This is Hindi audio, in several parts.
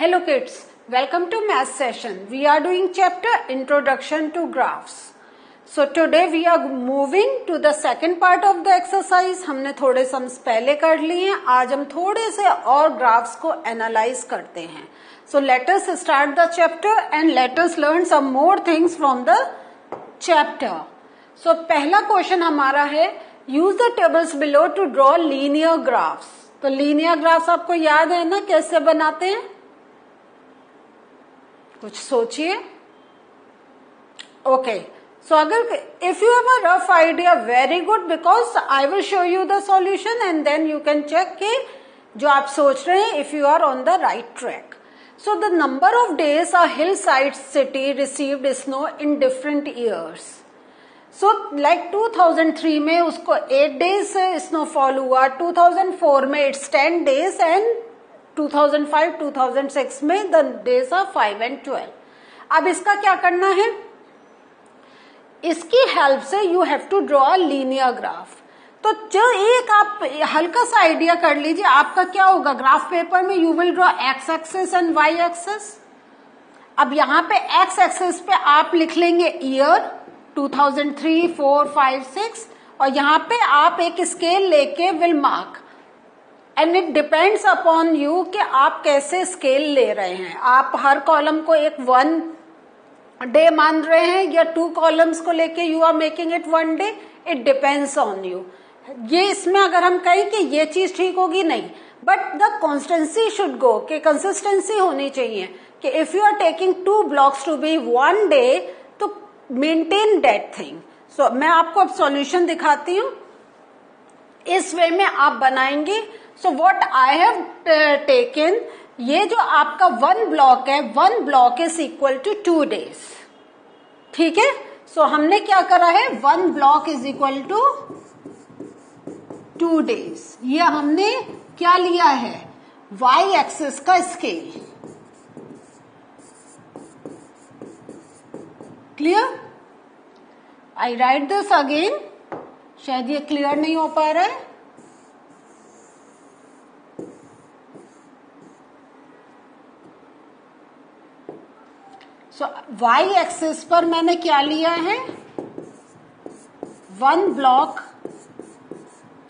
Hello kids, welcome to math session. We are doing chapter Introduction to Graphs. So today we are moving to the second part of the exercise. हमने थोड़े सम्स पहले कर लिए हैं, आज हम थोड़े से और ग्राफ्स को एनालाइज करते हैं. So let us start the chapter and let us learn some more things from the chapter. So पहला क्वेश्चन हमारा है use the tables below to draw linear graphs. तो लीनियर ग्राफ्स आपको याद है ना कैसे बनाते हैं? कुछ सोचिए. ओके, सो अगर if you have a rough idea very good, because I will show you the solution and then you can check कि जो आप सोच रहे हैं if you are on the right track. So the number of days a hill side city received snow in different years. So like 2003 में उसको 8 डेज स्नोफॉल हुआ, 2004 में इट्स 10 डेज एंड 2005-2006 में द डेज आर 5 and 12. अब इसका क्या करना है? इसकी हेल्प से you have to draw a linear graph. तो जो एक आप हल्का सा आइडिया कर लीजिए आपका क्या होगा. ग्राफ पेपर में you will draw X axis and Y axis. अब यहाँ पे एक्स एक्सिस पे आप लिख लेंगे ईयर 2003, 4, 5, 6 और यहाँ पे आप एक स्केल लेके will mark. And it depends upon you कि आप कैसे स्केल ले रहे हैं. आप हर कॉलम को एक 1 डे मान रहे हैं या 2 कॉलम्स को लेके you are making it 1 day. It depends on you. ये इसमें अगर हम कहें कि ये चीज ठीक होगी नहीं, but the constancy should go, कि कंसिस्टेंसी होनी चाहिए कि if you are taking 2 blocks to be 1 day तो मेंटेन दैट थिंग. सो मैं आपको अब सॉल्यूशन दिखाती हूं, इस वे में आप बनाएंगे. So what I have taken, ये जो आपका 1 ब्लॉक है, 1 block is equal to 2 days. ठीक है. सो हमने क्या करा है, 1 block is equal to 2 days. ये हमने क्या लिया है, वाई एक्सिस का scale. Clear? I write this again, शायद ये क्लियर नहीं हो पा रहा है. सो वाई एक्सिस पर मैंने क्या लिया है, 1 block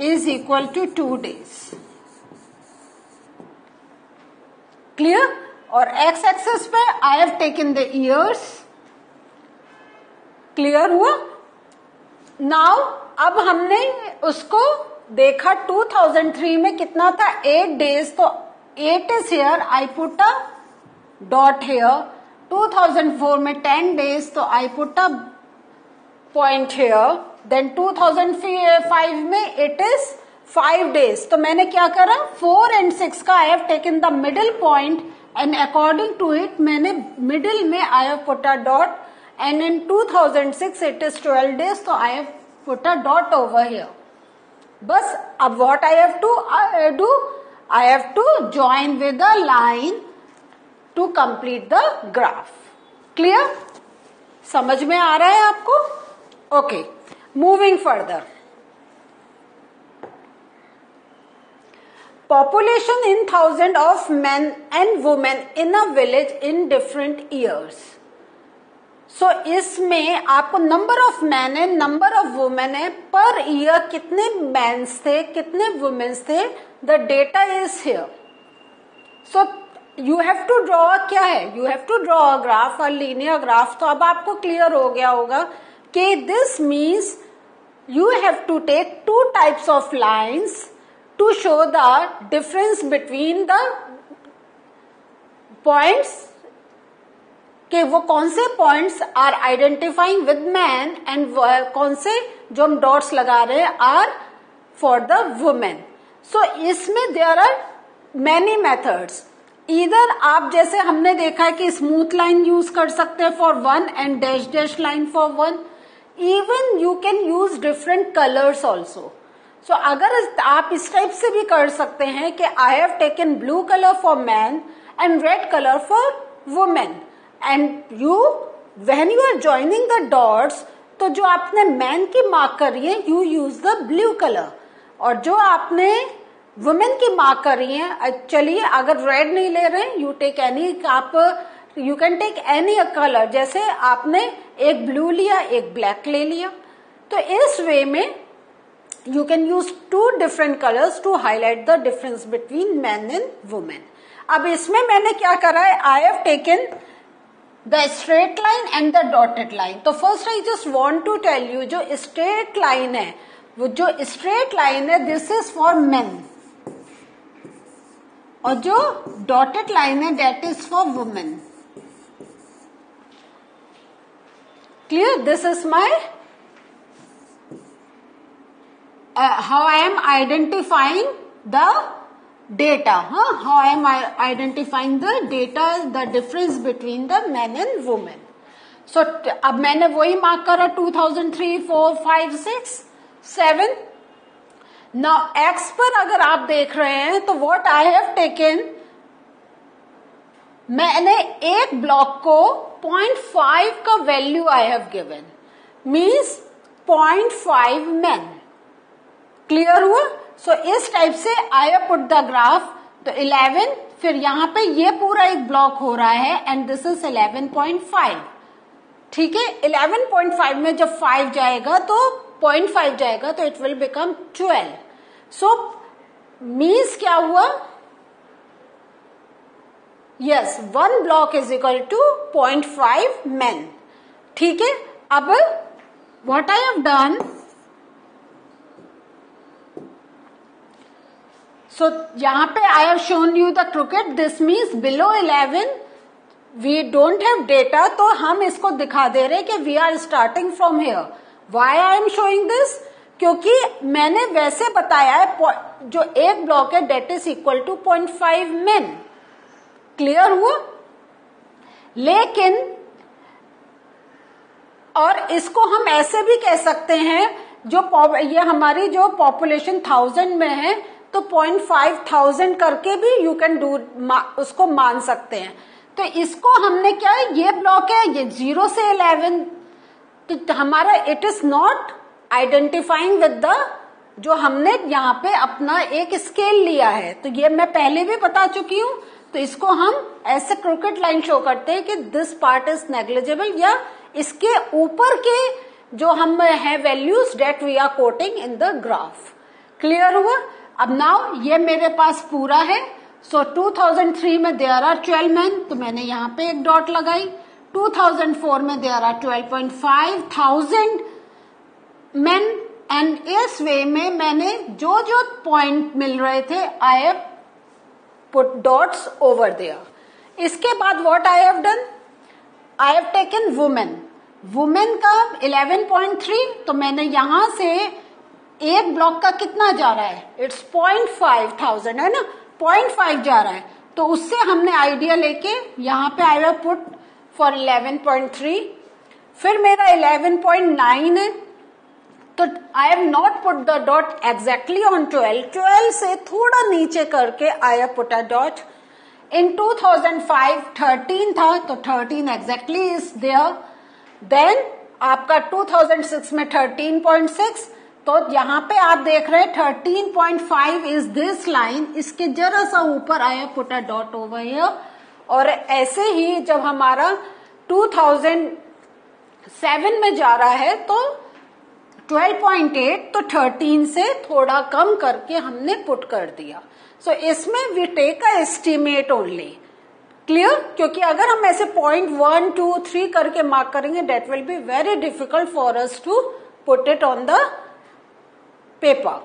is equal to 2 days. Clear? और एक्स एक्सिस पे I have taken the years. Clear हुआ? नाउ अब हमने उसको देखा 2003 में कितना था, 8 डेज. तो 8 is here, I put a dot here. 2004 में 10 डेज, तो I put a point here. Then 2005 में इट इज 5 डेज. तो मैंने क्या करा, 4 and 6 का I have taken the middle point and according to it मैंने मिडिल में I have put a dot. And in 2006 it is 12 days, तो I have put a dot over here. बस अब what I have to do, I have to join with a line to complete the graph. Clear? समझ में आ रहा है आपको? Okay. Moving further. Population in thousand of men and women in a village in different years. So इसमें आपको number of men है, number of women है, per year कितने men's थे, कितने women's थे, the data is here. So you have to draw क्या है, you have to draw a graph, a linear graph. तो अब आपको क्लियर हो गया होगा कि this means you have to take 2 types of lines to show the difference between the points, कि वो कौन से points are identifying with man and कौन से जो हम डॉट्स लगा रहे हैं are for the women. So इसमें देयर आर मैनी मेथड्स. इधर आप जैसे हमने देखा है कि स्मूथ लाइन यूज कर सकते हैं for 1 and dash dash line for 1. Even you can use different colours also. So अगर आप इस टाइप से भी कर सकते हैं कि I have taken blue colour for man and red colour for women. And you when you are joining the dots, तो जो आपने मैन की मार्क करी है you use the blue colour, और जो आपने वुमेन की मार्क कर रही हैं। चलिए अगर रेड नहीं ले रहे हैं, यू टेक एनी, आप you can take any colour, जैसे आपने एक ब्लू लिया एक ब्लैक ले लिया। तो इस वे में you can use two different colors to highlight the difference between men and women. अब इसमें मैंने क्या करा है, I have taken the straight line and the dotted line. तो first I just want to tell you, जो straight line है, वो जो straight line है this is for men, और जो dotted line है that is for women. Clear? This is my how I am identifying the data, how I am identifying the data, the difference between the men and women. So अब मैंने वही मार्क करा 2003, 4, 5, 6, 7. Now X पर अगर आप देख रहे हैं तो what I have taken, मैंने एक ब्लॉक को 0.5 का value I have given, means 0.5 men. Clear हुआ? सो इस टाइप से आई हैव पुट द ग्राफ। तो 11, फिर यहाँ पे ये पूरा एक ब्लॉक हो रहा है एंड दिस इज 11.5। ठीक है, 11.5 में जब 5 जाएगा तो 0.5 जाएगा तो it will become 12। So means क्या हुआ, yes, 1 block is equal to 0.5 men। ठीक है, अब what I have done, so यहाँ पे I have shown you the crooked, this means below 11 we don't have data, तो हम इसको दिखा दे रहे कि we are starting from here. Why I am showing this? क्योंकि मैंने वैसे बताया है जो एक ब्लॉक है that is equal to 0.5 men. Clear हुआ? लेकिन और इसको हम ऐसे भी कह सकते हैं, जो ये हमारी जो पॉपुलेशन 1000 में है तो 0.5,000 करके भी यू कैन डू, उसको मान सकते हैं। तो इसको हमने क्या है, ये ब्लॉक है, ये 0 से 11, तो हमारा it is not identifying with the, जो हमने यहाँ पे अपना एक स्केल लिया है, तो ये मैं पहले भी बता चुकी हूँ। तो इसको हम ऐसे क्रिकेट लाइन शो करते हैं कि दिस पार्ट इज नेग्लिजिबल, या इसके ऊपर के जो हम है values that we are quoting in the graph. Clear हुआ? अब नाउ ये मेरे पास पूरा है। सो 2003 में देयर आर 12 men, तो मैंने यहाँ पे एक डॉट लगाई। 2004 में देयर आर 12,500 men, एंड इस वे में मैंने जो जो पॉइंट मिल रहे थे I have put dots over there. इसके बाद what I have done, I have taken women, women का 11.3, तो मैंने यहां से एक ब्लॉक का कितना जा रहा है, इट्स 0.5,000 है ना, 0.5 जा रहा है, तो उससे हमने आइडिया लेके यहाँ पे आई हैव पुट फॉर 11.3। फिर मेरा 11.9 है, तो I have not put the dot exactly on 12 से थोड़ा नीचे करके I have put a dot. In 2005 13 था, तो 13 एग्जैक्टली इज देयर। देन आपका 2006 में 13.6, तो यहाँ पे आप देख रहे हैं 13.5 इज दिस लाइन, इसके जरा सा ऊपर आई have put a dot over here. और ऐसे ही जब हमारा 2007 में जा रहा है तो 12.8, तो 13 से थोड़ा कम करके हमने पुट कर दिया। सो इसमें we take a estimate only. Clear? क्योंकि अगर हम ऐसे 0.1, 2, 3 करके मार्क करेंगे that will be very difficult for us to put it on the paper,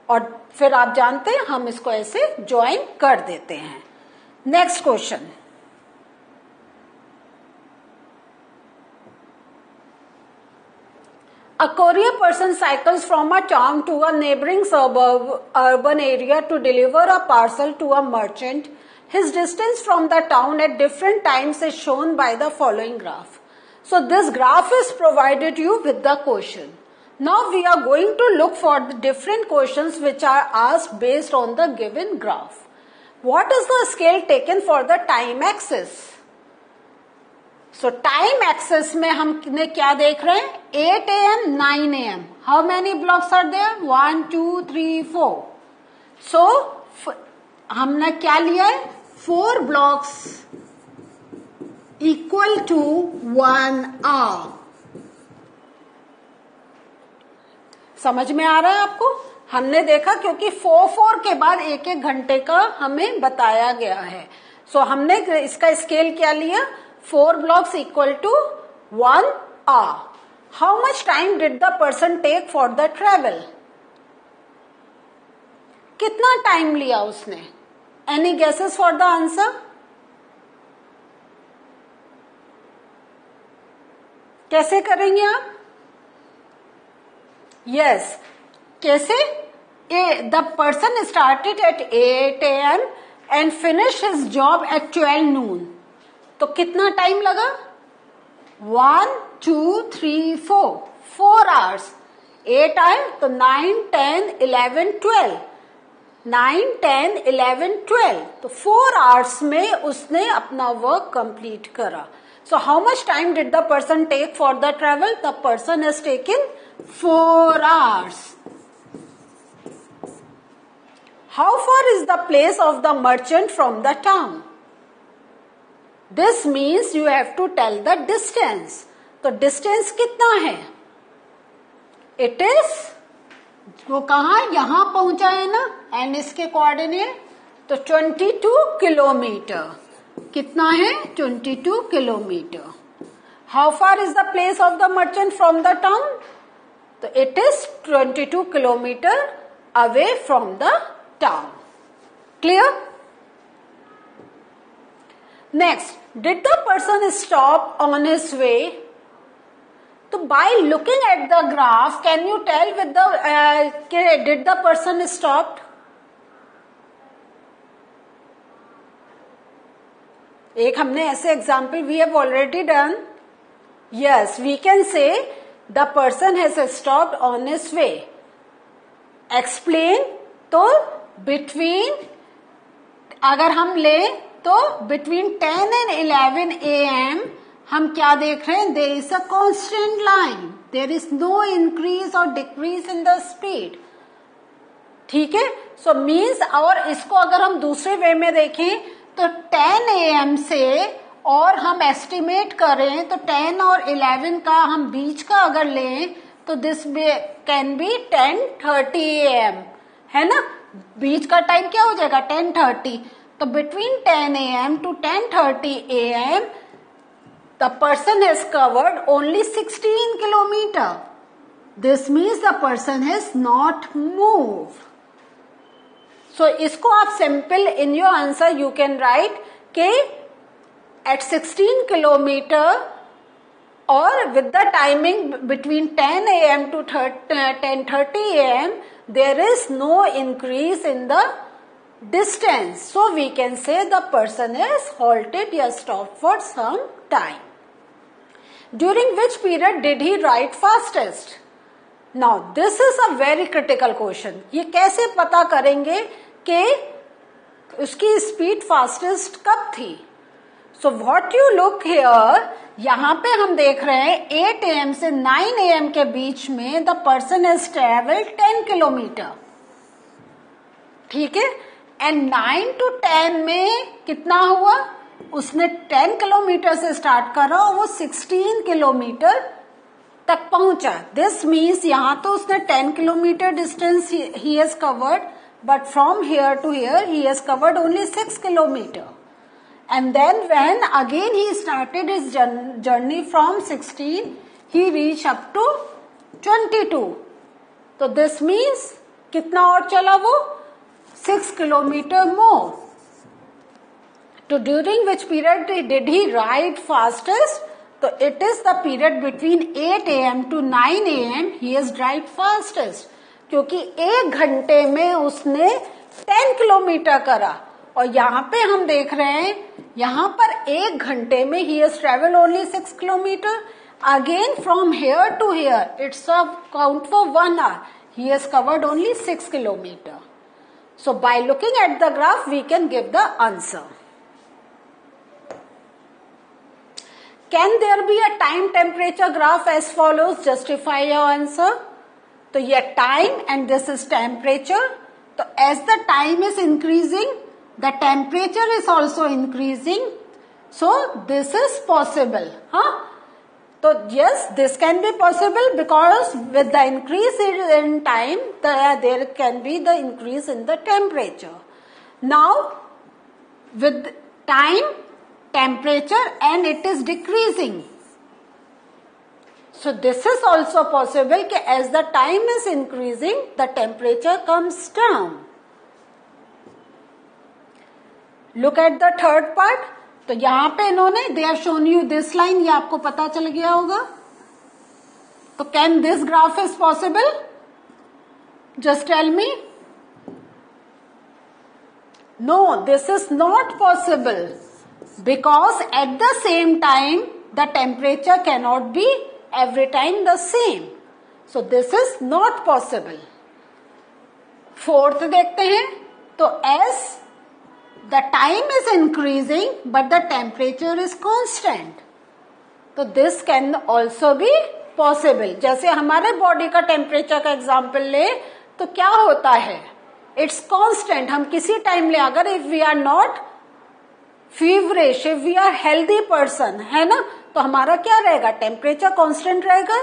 और फिर आप जानते हैं हम इसको ऐसे ज्वाइन कर देते हैं। Next question, a courier person cycles from a town to a neighboring urban area to deliver a parcel to a merchant. His distance from the town at different times is shown by the following graph. So this graph is provided you with the question. Now we are going to look for the different questions which are asked based on the given graph. What is the scale taken for the time axis? So time axis में हमने क्या देख रहे हैं, 8 AM, 9 AM. How many blocks are there? 1, 2, 3, 4. So हमने क्या लिया है, 4 blocks equal to 1 hour. समझ में आ रहा है आपको? हमने देखा क्योंकि 4 के बाद 1 घंटे का हमें बताया गया है. सो हमने इसका स्केल क्या लिया, 4 blocks equal to 1 hour. How much time did the person take for the travel? कितना टाइम लिया उसने? Any guesses for the answer? कैसे करेंगे आप? Yes. कैसे? The person started at 8 AM and finished his job at 12 noon. तो कितना टाइम लगा? 1, 2, 3, 4. 4 hours. 8 आए तो 9, 10, 11, 12. 9, 10, 11, 12. तो 4 hours में उसने अपना वर्क कंप्लीट करा. So how much time did the person take for the travel? The person has taken 4 hours. How far is the place of the merchant from the town? This means you have to tell the distance. तो distance कितना है? It is, वो कहाँ, यहाँ पहुंचा है ना, and इसके कोऑर्डिनेट, तो 22 किलोमीटर. कितना है? 22 kilometre. How far is the place of the merchant from the town? तो it is 22 kilometer away from the town. Clear? Next, did the person stop on his way? So by looking at the graph, can you tell with the did the person stopped? एक हमने ऐसे example we have already done. Yes, we can say the person has stopped on his way. Explain. तो between, अगर हम ले तो between 10 and 11 AM हम क्या देख रहे हैं? There is a constant line. There is no increase or decrease in the speed. ठीक है? So means, और इसको अगर हम दूसरे वे में देखें तो 10 AM से और हम एस्टिमेट करें तो 10 और 11 का हम बीच का अगर लें तो दिस कैन बी 10:30 AM, है ना? बीच का टाइम क्या हो जाएगा? 10:30. तो between 10 AM to 10:30 AM the person has covered only 16 kilometer. This means the person has not moved. So इसको आप simple in your answer you can write के at 16 kilometer or with the timing between 10 AM to 10:30 AM, there is no increase in the distance. So we can say the person is halted or stopped for some time. During which period did he ride fastest? Now this is a very critical question. ये कैसे पता करेंगे कि उसकी स्पीड फास्टेस्ट कब थी? So what you look here, यहाँ पे हम देख रहे हैं 8 AM से 9 AM के बीच में the person has traveled 10 kilometre. ठीक है? And 9 to 10 में कितना हुआ? उसने 10 किलोमीटर से स्टार्ट करा और वो 16 किलोमीटर तक पहुंचा. दिस मीन्स यहाँ तो उसने 10 kilometre distance he has covered, but from here to here he has covered only 6 kilometre. And then when again he started his journey from 16, he reached up to 22. तो this means कितना और चला वो? 6 kilometer more. तो during which period did he ride fastest? तो it is the period between 8 AM to 9 AM he has drive fastest. क्योंकि 1 घंटे में उसने 10 किलोमीटर करा. और यहाँ पे हम देख रहे हैं यहाँ पर 1 घंटे में he has traveled only 6 kilometer. Again from here to here it's a count for 1 hour. He has covered only 6 kilometer. So by looking at the graph we can give the answer. Can there be a time temperature graph as follows? Justify your answer. तो ये time and this is temperature. तो as the time is increasing the temperature is also increasing, so this is possible. हाँ, तो yes, this can be possible because with the increase in time, there can be the increase in the temperature. Now, with time, temperature and it is decreasing. So this is also possible कि as the time is increasing, the temperature comes down. Look at the third part. तो यहां पे इन्होंने they have shown you this line, ये आपको पता चल गया होगा. तो can this graph is possible? Just tell me. No, this is not possible because at the same time the temperature cannot be every time the same. So this is not possible. Fourth देखते हैं. तो as the time is increasing but the temperature is constant. तो this can also be possible. जैसे हमारे बॉडी का टेम्परेचर का एग्जाम्पल ले तो क्या होता है, इट्स कांस्टेंट. हम किसी टाइम ले, अगर if we are not feverish, if we are healthy person, है ना, तो हमारा क्या रहेगा, टेम्परेचर कांस्टेंट रहेगा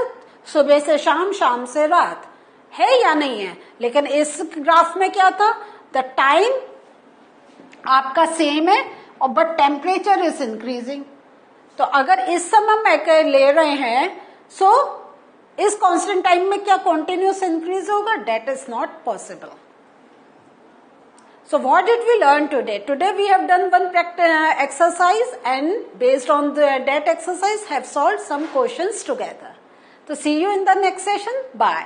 सुबह से शाम, शाम से रात, है या नहीं है. लेकिन इस ग्राफ में क्या था, द टाइम आपका सेम है और बट टेम्परेचर इज इंक्रीजिंग. तो अगर इस समय में ले रहे हैं, सो इस कांस्टेंट टाइम में क्या कंटिन्यूस इंक्रीज होगा, that is not possible. So what did we learn today? Today we have done one exercise and based on that exercise have solved some questions together. तो see you in the next session. Bye.